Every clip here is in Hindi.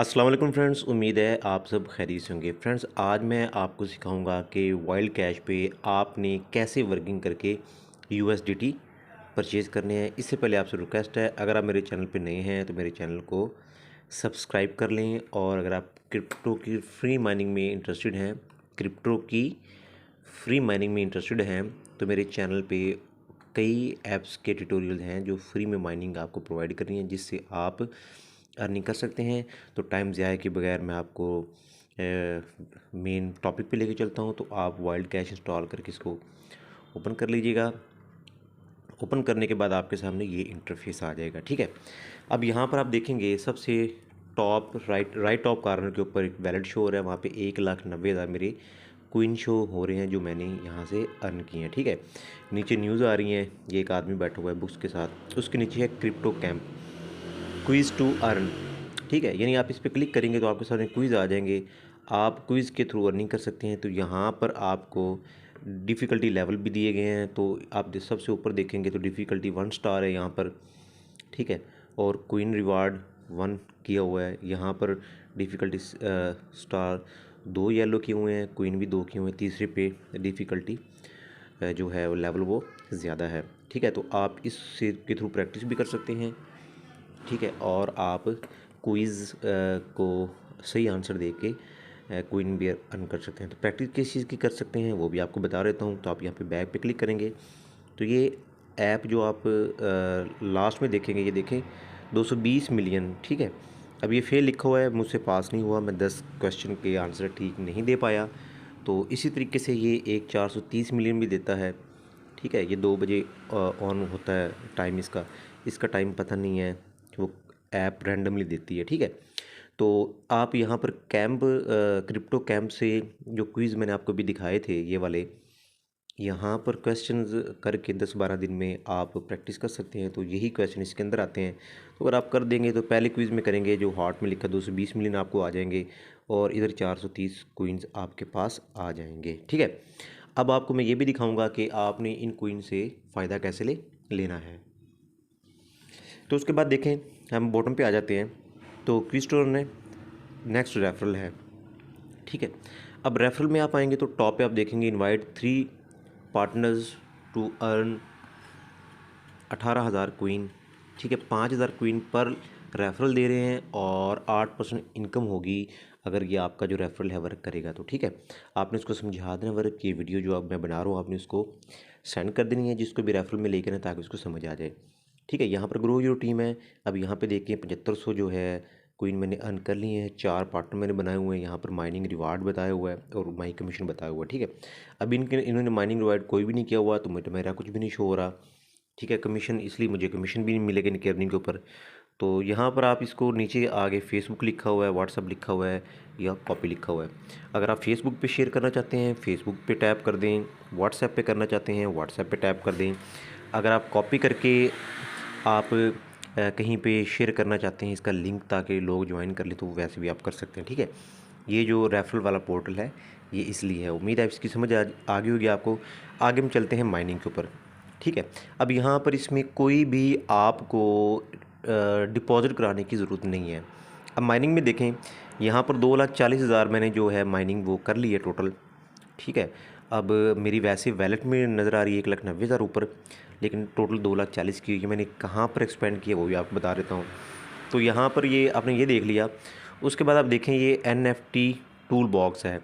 अस्सलाम वालेकुम फ्रेंड्स, उम्मीद है आप सब खैरियत से होंगे। फ्रेंड्स, आज मैं आपको सिखाऊंगा कि वाइल्ड कैश पे आपने कैसे वर्किंग करके यूएसडीटी परचेज़ करने हैं। इससे पहले आपसे रिक्वेस्ट है, अगर आप मेरे चैनल पे नए हैं तो मेरे चैनल को सब्सक्राइब कर लें। और अगर आप क्रिप्टो की फ्री माइनिंग में इंटरेस्टेड हैं तो मेरे चैनल पे कई ऐप्स के ट्यूटोरियल हैं जो फ्री में माइनिंग आपको प्रोवाइड कर रही हैं, जिससे आप अर्निंग कर सकते हैं। तो टाइम ज़ाया के बगैर मैं आपको मेन टॉपिक पे लेके चलता हूँ। तो आप वाइल्ड कैश इंस्टॉल करके इसको ओपन कर लीजिएगा। ओपन करने के बाद आपके सामने ये इंटरफेस आ जाएगा। ठीक है, अब यहाँ पर आप देखेंगे सबसे टॉप राइट टॉप कॉर्नर के ऊपर एक वैलेट शो हो रहा है। वहाँ पे 1,90,000 मेरे क्विन शो हो रहे हैं जो मैंने यहाँ से अर्न किए हैं। ठीक है, नीचे न्यूज़ आ रही हैं, ये एक आदमी बैठा हुआ है बुक्स के साथ, उसके नीचे है crypto camp quiz to earn. ठीक है, यानी आप इस पर क्लिक करेंगे तो आपके सामने क्विज़ आ जाएंगे। आप क्विज़ के थ्रू अर्निंग कर सकते हैं। तो यहाँ पर आपको डिफ़िकल्टी लेवल भी दिए गए हैं। तो आप सबसे ऊपर देखेंगे तो डिफ़िकल्टी 1 स्टार है यहाँ पर। ठीक है, और क्वीन रिवार्ड 1 किया हुआ है। यहाँ पर डिफ़िकल्टी स्टार 2 येलो किए हुए हैं, क्वीन भी 2 किए हुए हैं। तीसरे पे डिफ़िकल्टी जो है वो लेवल वो ज़्यादा है। ठीक है, तो आप इससे के थ्रू प्रैक्टिस भी कर सकते हैं। ठीक है, और आप क्विज़ को सही आंसर दे के क्वीन भी अर्न कर सकते हैं। तो प्रैक्टिस किस चीज़ की कर सकते हैं वो भी आपको बता देता हूँ। तो आप यहाँ पे बैक पे क्लिक करेंगे तो ये ऐप जो आप लास्ट में देखेंगे, ये देखें 220 मिलियन। ठीक है, अब ये फेल लिखा हुआ है, मुझसे पास नहीं हुआ, मैं 10 क्वेश्चन के आंसर ठीक नहीं दे पाया। तो इसी तरीके से ये एक 430 मिलियन भी देता है। ठीक है, ये 2 बजे ऑन होता है टाइम इसका टाइम पता नहीं है, वो ऐप रैंडमली देती है। ठीक है, तो आप यहाँ पर क्रिप्टो कैंप से जो क्विज़ मैंने आपको भी दिखाए थे ये वाले, यहाँ पर क्वेश्चंस करके 10-12 दिन में आप प्रैक्टिस कर सकते हैं। तो यही क्वेश्चन इसके अंदर आते हैं। तो अगर आप कर देंगे तो पहले क्विज़ में करेंगे जो हॉट में लिखा 220 मिलियन आपको आ जाएंगे, और इधर 430 क्वींस आपके पास आ जाएंगे। ठीक है, अब आपको मैं ये भी दिखाऊंगा कि आपने इन क्वीन से फ़ायदा कैसे लेना है। तो उसके बाद देखें, हम बॉटम पे आ जाते हैं। तो क्विज स्टोर ने नेक्स्ट रेफरल है। ठीक है, अब रेफरल में आप आएंगे तो टॉप पे आप देखेंगे invite 3 partners to earn 18,000 queen. ठीक है, 5,000 क्वीन पर रेफरल दे रहे हैं और 8% इनकम होगी अगर ये आपका जो रेफरल है वर्क करेगा तो। ठीक है, आपने उसको समझा देना वर्क, ये वीडियो जो अब मैं बना रहा हूँ आपने उसको सेंड कर देनी है जिसको भी रेफरल में लेकर ना, ताकि उसको समझ आ जाए। ठीक है, यहाँ पर ग्रो योर टीम है। अब यहाँ पे देखिए 7500 जो है क्वीन मैंने अर्न कर लिए हैं। 4 पार्टनर मैंने बनाए हुए हैं। यहाँ पर माइनिंग रिवार्ड बताया हुआ है और माई कमीशन बताया हुआ है। ठीक है, अब इन्होंने माइनिंग रिवार्ड कोई भी नहीं किया हुआ तो मेरा कुछ भी नहीं शो हो रहा। ठीक है, कमीशन, इसलिए मुझे कमीशन भी नहीं मिलेगा इनके अर्निंग के ऊपर। तो यहाँ पर आप इसको नीचे आगे फेसबुक लिखा हुआ है, व्हाट्सअप लिखा हुआ है या कॉपी लिखा हुआ है। अगर आप फेसबुक पे शेयर करना चाहते हैं फेसबुक पे टैप कर दें, व्हाट्सएप पे करना चाहते हैं व्हाट्सएप पे टैप कर दें। अगर आप कॉपी करके आप कहीं पे शेयर करना चाहते हैं इसका लिंक ताकि लोग ज्वाइन कर लें तो वैसे भी आप कर सकते हैं। ठीक है, ये जो रेफरल वाला पोर्टल है ये इसलिए है। उम्मीद है इसकी समझ आ गई होगी आपको। आगे हम चलते हैं माइनिंग के ऊपर। ठीक है, अब यहाँ पर इसमें कोई भी आपको डिपॉज़िट कराने की ज़रूरत नहीं है। अब माइनिंग में देखें, यहाँ पर 2,40,000 मैंने जो है माइनिंग वो कर ली है टोटल। ठीक है, अब मेरी वैसे वैलेट में नज़र आ रही है 1,90,000 ऊपर, लेकिन टोटल 2,40,000 की हुई है। मैंने कहाँ पर एक्सपेंड किया वो भी आपको बता देता हूँ। तो यहाँ पर ये आपने ये देख लिया। उसके बाद आप देखें ये NFT टूल बॉक्स है।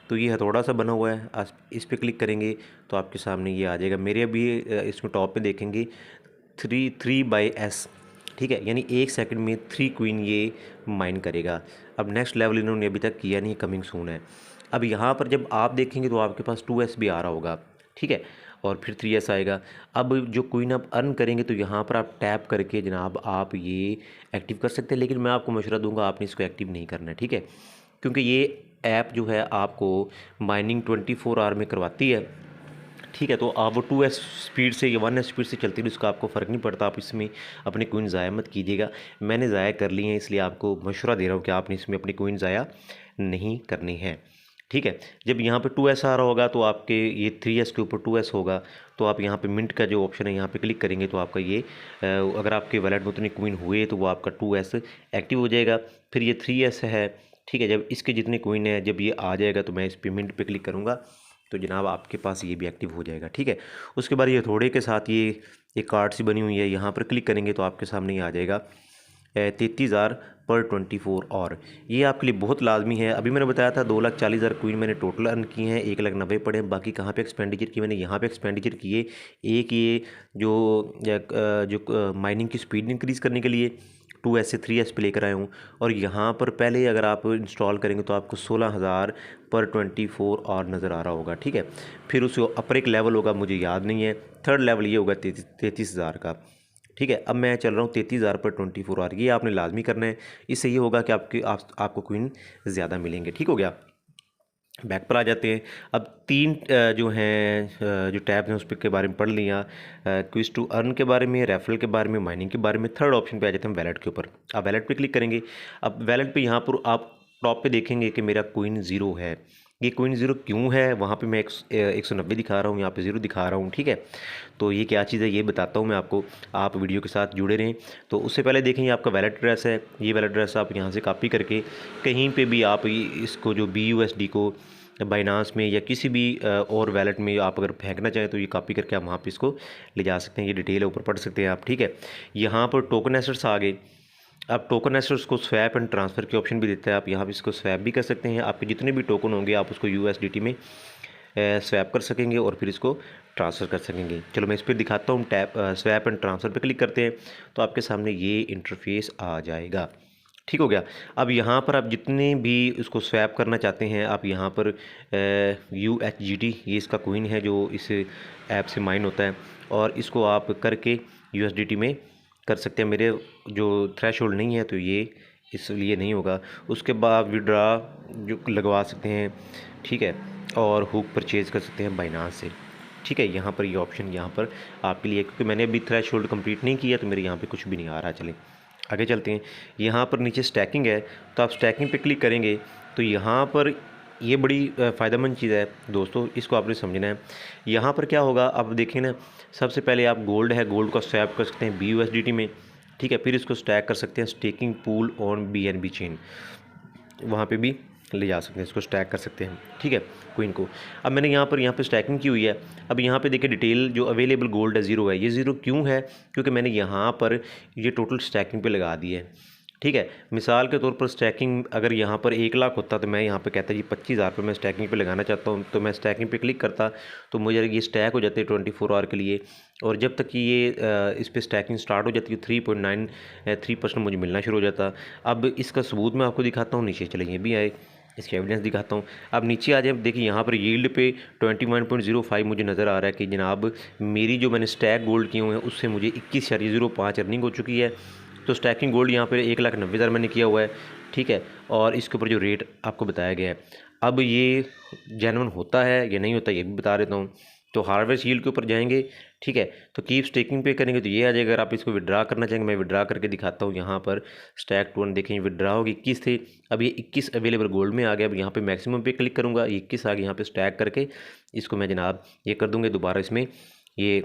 तो ये हथौड़ा सा बना हुआ है, आप इस पर क्लिक करेंगे तो आपके सामने ये आ जाएगा। मेरे अभी इसमें टॉप पे देखेंगे 3/s। ठीक है, यानी 1 सेकंड में 3 क्वीन ये माइन करेगा। अब नेक्स्ट लेवल इन्होंने अभी तक किया नहीं, कमिंग सून है। अब यहाँ पर जब आप देखेंगे तो आपके पास 2s भी आ रहा होगा। ठीक है, और फिर 3s आएगा। अब जो क्वीन आप अर्न करेंगे तो यहाँ पर आप टैप करके जनाब आप ये एक्टिव कर सकते हैं, लेकिन मैं आपको मशवरा दूंगा आपने इसको एक्टिव नहीं करना है। ठीक है, क्योंकि ये ऐप जो है आपको माइनिंग 24 आवर में करवाती है। ठीक है, तो आप वो 2s स्पीड से या 1s स्पीड से चलती है, उसका आपको फ़र्क नहीं पड़ता। आप इसमें अपनी क्वीन ज़ाया मत कीजिएगा। मैंने ज़ाया कर ली हैं, इसलिए आपको मशवरा दे रहा हूँ कि आपने इसमें अपनी क्वीन ज़ाया नहीं करनी है। ठीक है। जब यहाँ पे 2S आ रहा होगा तो आपके ये 3S के ऊपर 2S होगा, तो आप यहाँ पे मिंट का जो ऑप्शन है यहाँ पे क्लिक करेंगे तो आपका ये अगर आपके वैलेट में उतने कोइन हुए तो वो आपका 2S एक्टिव हो जाएगा। फिर ये 3S है, ठीक है। जब इसके जितने कोइन है जब ये आ जाएगा तो मैं इस पे मिंट पे क्लिक करूँगा तो जनाब आपके पास ये भी एक्टिव हो जाएगा, ठीक है। उसके बाद ये थोड़े के साथ ये एक कार्ड सी बनी हुई है, यहाँ पर क्लिक करेंगे तो आपके सामने ये आ जाएगा 33,000 पर 24 और ये आपके लिए बहुत लाजमी है। अभी मैंने बताया था 2,40,000 कोइन मैंने टोटल अर्न किए हैं, 1,90,000 पड़े हैं। बाकी कहाँ पे एक्सपेंडिचर किए मैंने, यहाँ पे एक्सपेंडिचर किए एक ये जो माइनिंग की स्पीड इंक्रीज़ करने के लिए 2S से 3S पे लेकर आया हूँ। और यहाँ पर पहले अगर आप इंस्टॉल करेंगे तो आपको 16,000 पर 24 और नज़र आ रहा होगा, ठीक है। फिर उसको अपर एक लेवल होगा, मुझे याद नहीं है, थर्ड लेवल ये होगा 33,000 का, ठीक है। अब मैं चल रहा हूँ 33,000 पर 24 आवर, ये आपने लाजमी करना है। इससे ये होगा कि आपको क्वीन ज़्यादा मिलेंगे, ठीक हो गया। बैक पर आ जाते हैं। अब तीन जो हैं जो टैब हैं उस पर के बारे में पढ़ लिया, क्विज टू अर्न के बारे में, रेफरल के बारे में, माइनिंग के बारे में। थर्ड ऑप्शन पे आ जाते हैं वैलेट के ऊपर। आप वैलेट पे क्लिक करेंगे। अब वैलेट पे यहाँ पर आप टॉप पे देखेंगे कि मेरा कोइन 0 है। ये कोइन 0 क्यों है, वहाँ पे मैं 190 दिखा रहा हूँ, यहाँ पे 0 दिखा रहा हूँ, ठीक है। तो ये क्या चीज़ है ये बताता हूँ मैं आपको, आप वीडियो के साथ जुड़े रहें। तो उससे पहले देखें ये आपका वैलेट एड्रेस है, ये वैलेट एड्रेस आप यहाँ से कॉपी करके कहीं पे भी आप इसको जो BUSD को बाइनांस में या किसी भी और वैलेट में आप अगर फेंकना चाहें तो ये कॉपी करके आप वहाँ पे इसको ले जा सकते हैं। ये डिटेल है, ऊपर पढ़ सकते हैं आप, ठीक है। यहाँ पर टोकन एसेट्स आ गए। अब टोकन एसेट्स को स्वैप एंड ट्रांसफ़र के ऑप्शन भी देता है, आप यहाँ पे इसको स्वैप भी कर सकते हैं। आपके जितने भी टोकन होंगे आप उसको USDT में स्वैप कर सकेंगे और फिर इसको ट्रांसफ़र कर सकेंगे। चलो मैं इस पर दिखाता हूँ। टैप स्वैप एंड ट्रांसफ़र पे क्लिक करते हैं तो आपके सामने ये इंटरफेस आ जाएगा, ठीक हो गया। अब यहाँ पर आप जितने भी उसको स्वैप करना चाहते हैं आप यहाँ पर UHGT ये इसका कोइन है जो इस ऐप से माइन होता है, और इसको आप करके USDT में कर सकते हैं। मेरे जो थ्रेशोल्ड नहीं है तो ये इसलिए नहीं होगा। उसके बाद विड्रा जो लगवा सकते हैं, ठीक है, और हुक परचेज़ कर सकते हैं बाइनांस से, ठीक है। यहाँ पर ये ऑप्शन यहाँ पर आपके लिए, क्योंकि मैंने अभी थ्रेशोल्ड कंप्लीट नहीं किया तो मेरे यहाँ पे कुछ भी नहीं आ रहा। चलें आगे चलते हैं। यहाँ पर नीचे स्टैकिंग है तो आप स्टैकिंग पे क्लिक करेंगे तो यहाँ पर ये बड़ी फ़ायदेमंद चीज़ है दोस्तों, इसको आपने समझना है। यहाँ पर क्या होगा आप देखें ना, सबसे पहले आप गोल्ड है, गोल्ड को स्वैप कर सकते हैं BUSDT में, ठीक है। फिर इसको स्टैक कर सकते हैं staking pool on BNB chain, वहाँ पे भी ले जा सकते हैं, इसको स्टैक कर सकते हैं, ठीक है, कोइन को। अब मैंने यहाँ पे स्टैकिंग की हुई है। अब यहाँ पे देखिए डिटेल जो अवेलेबल गोल्ड है 0 है। ये 0 क्यों है, क्योंकि मैंने यहाँ पर ये टोटल स्टैकिंग पे लगा दी है, ठीक है। मिसाल के तौर पर स्टैकिंग अगर यहाँ पर 1 लाख होता तो मैं यहाँ पे कहता जी 25,000 पे मैं स्टैकिंग पे लगाना चाहता हूँ, तो मैं स्टैकिंग पे क्लिक करता तो मुझे ये स्टैक हो जाते 24 आवर के लिए। और जब तक कि ये इस पर स्टैकिंग स्टार्ट हो जाती है 3.93% मुझे मिलना शुरू हो जाता। अब इसका सबूत मैं आपको दिखाता हूँ, नीचे चले ये भी आए, इसकी एविडेंस दिखाता हूँ। अब नीचे आ जाए, देखिए यहाँ पर यील्ड पे 21.05 मुझे नज़र आ रहा है कि जनाब मेरी जो मैंने स्टैक गोल्ड किए हुए हैं उससे मुझे 21.05 अर्निंग हो चुकी है। तो स्टैकिंग गोल्ड यहाँ पे 1,90,000 मैंने किया हुआ है, ठीक है। और इसके ऊपर जो रेट आपको बताया गया है, अब ये जेन्युइन होता है या नहीं होता ये भी बता देता हूँ। तो हार्वेस्ट यील्ड के ऊपर जाएंगे, ठीक है, तो कीप स्टेकिंग पे करेंगे तो ये आ जाएगा। अगर आप इसको विड्रा करना चाहेंगे, मैं विड्रा करके दिखाता हूँ। यहाँ पर स्टैक टू देखें, विड्रा होगी 21 थे, अब ये 21 अवेलेबल गोल्ड में आ गया। अब यहाँ पे मैक्सिमम पे क्लिक करूँगा, 21 आ गया। यहाँ पे स्टैक करके इसको मैं जनाब ये कर दूँगे दोबारा इसमें, ये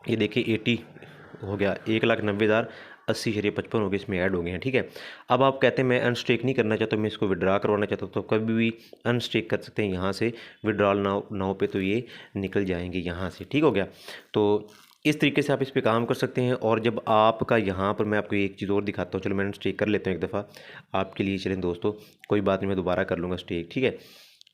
देखिए 80 हो गया, 1,90,080.55 हो गए, इसमें ऐड हो गए हैं, ठीक है। अब आप कहते हैं मैं अनस्टेक नहीं करना चाहता, मैं इसको विड्रा करवाना चाहता हूँ, तो कभी भी अनस्टेक कर सकते हैं यहाँ से विड्रॉल नाउ पे, तो ये निकल जाएंगे यहाँ से, ठीक हो गया। तो इस तरीके से आप इस पर काम कर सकते हैं। और जब आपका यहाँ पर मैं आपको एक चीज़ और दिखाता हूँ, चलो मैं अनस्टेक कर लेता हूँ एक दफ़ा आपके लिए। चलें दोस्तों, कोई बात नहीं, मैं दोबारा कर लूँगा स्टेक, ठीक है।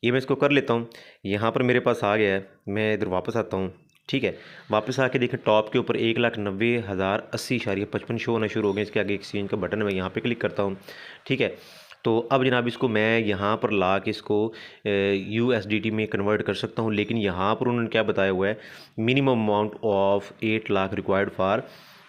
ये मैं इसको कर लेता हूँ, यहाँ पर मेरे पास आ गया है, मैं इधर वापस आता हूँ, ठीक है। वापस आके देखें टॉप के ऊपर 1,90,080.55 शो होना शुरू हो गए। इसके आगे एक्सचेंज का बटन है, मैं यहाँ पे क्लिक करता हूँ, ठीक है। तो अब जनाब इसको मैं यहाँ पर ला के इसको USDT में कन्वर्ट कर सकता हूँ, लेकिन यहाँ पर उन्होंने क्या बताया हुआ है, minimum amount of 8 lakh required for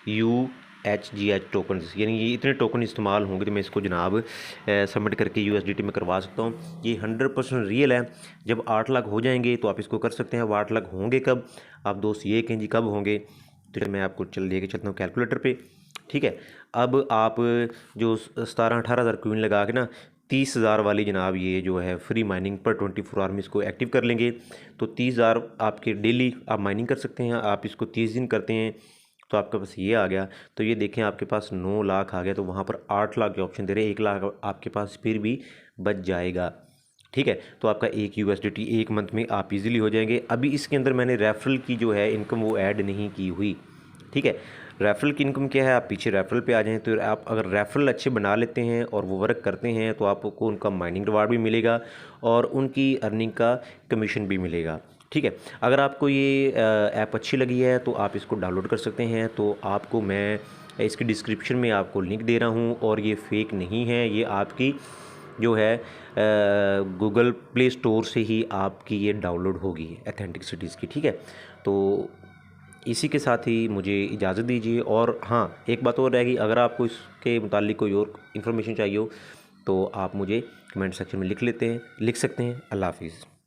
UHGH token, यानी ये इतने टोकन इस्तेमाल होंगे तो मैं इसको जनाब सबमिट करके USDT में करवा सकता हूँ। ये 100% रियल है। जब 8 लाख हो जाएंगे तो आप इसको कर सकते हैं। अब 8 लाख होंगे कब, आप दोस्त ये कहें जी कब होंगे, तो मैं आपको लेके चलता हूँ कैलकुलेटर पे, ठीक है। अब आप जो 17-18 हज़ार क्वीन लगा के ना 30,000 वाली जनाब ये जो है फ्री माइनिंग पर 24 आवर में इसको एक्टिव कर लेंगे तो 30,000 आपके डेली आप माइनिंग कर सकते हैं। आप इसको 30 दिन करते हैं तो आपके पास ये आ गया। तो ये देखें आपके पास 9 लाख आ गया, तो वहाँ पर 8 लाख के ऑप्शन दे रहे हैं, 1 लाख आपके पास फिर भी बच जाएगा। ठीक है, तो आपका एक USDT एक मंथ में आप इजीली हो जाएंगे। अभी इसके अंदर मैंने रेफरल की जो है इनकम वो ऐड नहीं की हुई। ठीक है, रेफरल की इनकम क्या है, आप पीछे रेफरल पे आ जाएं तो आप अगर रेफरल अच्छे बना लेते हैं और वो वर्क करते हैं तो आपको उनका माइनिंग रिवार्ड भी मिलेगा और उनकी अर्निंग का कमीशन भी मिलेगा। ठीक है, अगर आपको ये ऐप अच्छी लगी है तो आप इसको डाउनलोड कर सकते हैं। तो आपको मैं इसकी डिस्क्रिप्शन में आपको लिंक दे रहा हूँ, और ये फेक नहीं है, ये आपकी जो है गूगल प्ले स्टोर से ही आपकी ये डाउनलोड होगी ऑथेंटिक सिटीज़ की। ठीक है, तो इसी के साथ ही मुझे इजाज़त दीजिए। और हाँ, एक बात और रहेगी, अगर आपको इसके मुतालिक कोई और इन्फॉर्मेशन चाहिए हो तो आप मुझे कमेंट सेक्शन में लिख सकते हैं। अल्लाह हाफिज़।